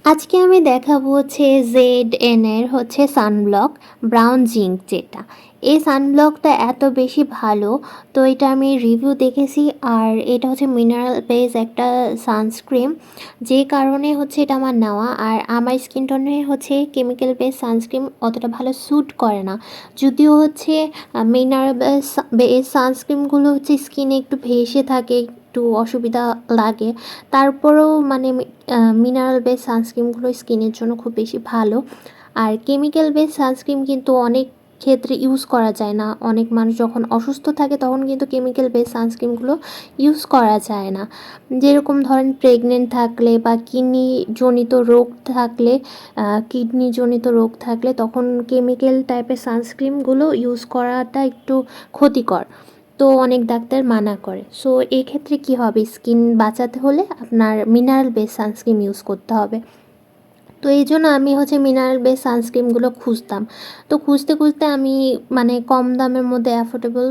আজকে আমি দেখাবো হচ্ছে ZN এর হচ্ছে সানব্লক ব্রাউন জিঙ্ক যেটা। এই সানব্লকটা এত বেশি ভালো, তো এটা আমি রিভিউ দেখেছি। আর এটা হচ্ছে মিনারেল বেস একটা সানস্ক্রিন, যে কারণে হচ্ছে এটা আমার নেওয়া। আর আমার স্কিন টোনে হচ্ছে কেমিক্যাল বেস সানস্ক্রিন অতটা ভালো স্যুট করে না, যদিও হচ্ছে মিনারেল বেস সানস্ক্রিনগুলো হচ্ছে স্কিনে একটু ভেসে থাকে, একটু অসুবিধা লাগে। তারপরেও মানে মিনারেল বেস সানস্ক্রিনগুলো স্কিনের জন্য খুব বেশি ভালো। আর কেমিক্যাল বেস সানস্ক্রিন কিন্তু অনেক ক্ষেত্রে ইউজ করা যায় না। অনেক মানুষ যখন অসুস্থ থাকে তখন কিন্তু কেমিক্যাল বেস সানস্ক্রিনগুলো ইউজ করা যায় না। যেরকম ধরেন প্রেগনেন্ট থাকলে বা কিডনি জনিত রোগ থাকলে তখন কেমিক্যাল টাইপের সানস্ক্রিনগুলো ইউজ করাটা একটু ক্ষতিকর, তো অনেক ডাক্তার মানা করে। সো এক্ষেত্রে কী হবে, স্কিন বাঁচাতে হলে আপনার মিনারেল বেস সানস্ক্রিন ইউজ করতে হবে। তো এই জন্য আমি হচ্ছে মিনারেল বেস সানস্ক্রিনগুলো খুঁজতাম। তো খুঁজতে খুঁজতে আমি মানে কম দামের মধ্যে অ্যাফোর্ডেবল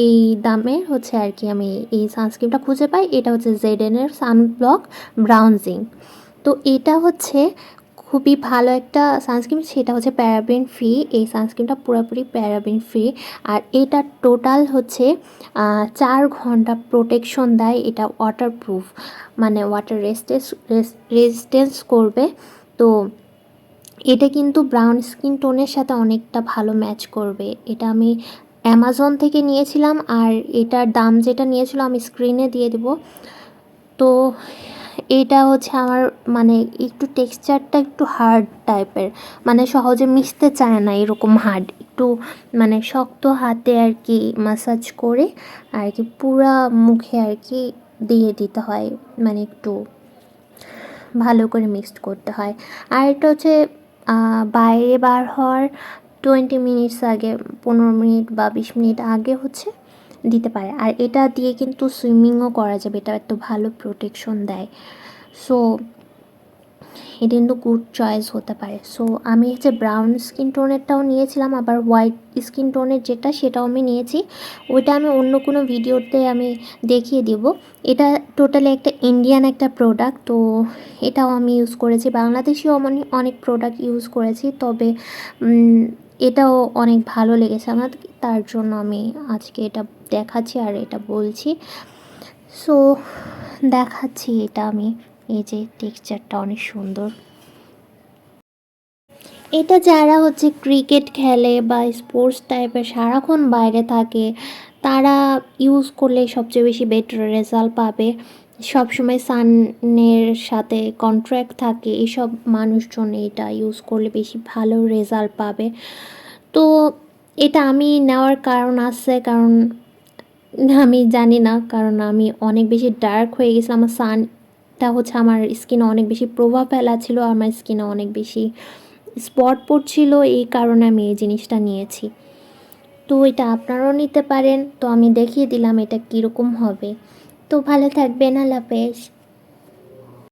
এই দামে হচ্ছে আর কি আমি এই সানস্ক্রিনটা খুঁজে পাই। এটা হচ্ছে ZN এর সানব্লক ব্রাউন জিঙ্ক। তো এটা হচ্ছে খুবই ভালো একটা সানস্ক্রিন, সেটা হচ্ছে প্যারাবেন ফ্রি। এই সানস্ক্রিনটা পুরোপুরি প্যারাবেন ফ্রি। আর এটা টোটাল হচ্ছে 4 ঘন্টা প্রোটেকশন দেয়। এটা ওয়াটারপ্রুফ, মানে ওয়াটার রেজিস্টেন্স করবে। তো এটা কিন্তু ব্রাউন স্কিন টোনের সাথে অনেকটা ভালো ম্যাচ করবে। এটা আমি অ্যামাজন থেকে নিয়েছিলাম, আর এটার দাম যেটা নিয়েছিল আমি স্ক্রিনে দিয়ে দেব। তো এটা হচ্ছে আমার মানে একটু টেক্সচারটা একটু হার্ড টাইপের, মানে সহজে মিশতে চায় না, এরকম হার্ড একটু, মানে শক্ত হাতে আর কি মাসাজ করে আর কি পুরা মুখে আর কি দিয়ে দিতে হয়, মানে একটু ভালো করে মিক্সড করতে হয়। আর এটা হচ্ছে বাইরে বার হওয়ার 20 মিনিটস আগে, 15 মিনিট বা 20 মিনিট আগে হচ্ছে দিতে পারে। আর এটা দিয়ে কিন্তু সুইমিংও করা যাবে, এটা এত ভালো প্রোটেকশন দেয়। সো এটা কিন্তু গুড চয়েস হতে পারে। সো আমি হচ্ছে ব্রাউন স্কিন টোনেরটাও নিয়েছিলাম, আবার হোয়াইট স্কিন টোনের যেটা সেটাও আমি নিয়েছি। ওইটা আমি অন্য কোনো ভিডিওতে আমি দেখিয়ে দিব। এটা টোটালি একটা ইন্ডিয়ান একটা প্রোডাক্ট, তো এটাও আমি ইউজ করেছি। বাংলাদেশিও আমি অনেক প্রোডাক্ট ইউজ করেছি, তবে এটাও অনেক ভালো লেগেছে আমার, তার জন্য আমি আজকে এটা দেখাচ্ছি আর এটা বলছি। সো দেখাচ্ছি এটা আমি, এই যে টেক্সচারটা অনেক সুন্দর। এটা যারা হচ্ছে ক্রিকেট খেলে বা স্পোর্টস টাইপের সারাক্ষণ বাইরে থাকে তারা ইউজ করলে সবচেয়ে বেশি বেটার রেজাল্ট পাবে। সবসময় সানের সাথে কন্ট্রাক্ট থাকে এসব মানুষজন এটা ইউজ করলে বেশি ভালো রেজাল্ট পাবে। তো এটা আমি নেওয়ার কারণ আছে, কারণ আমি জানি না, কারণ আমি অনেক বেশি ডার্ক হয়ে গেছিলাম। আমার সানটা হচ্ছে আমার স্কিনে অনেক বেশি প্রভাব ফেলাছিল, আমার স্কিনে অনেক বেশি স্পট পড়ছিল, এই কারণে আমি এই জিনিসটা নিয়েছি। তো এটা আপনারাও নিতে পারেন। তো আমি দেখিয়ে দিলাম এটা কীরকম হবে। তো ভালো থাকবেন, আল্লাহ হাফেজ।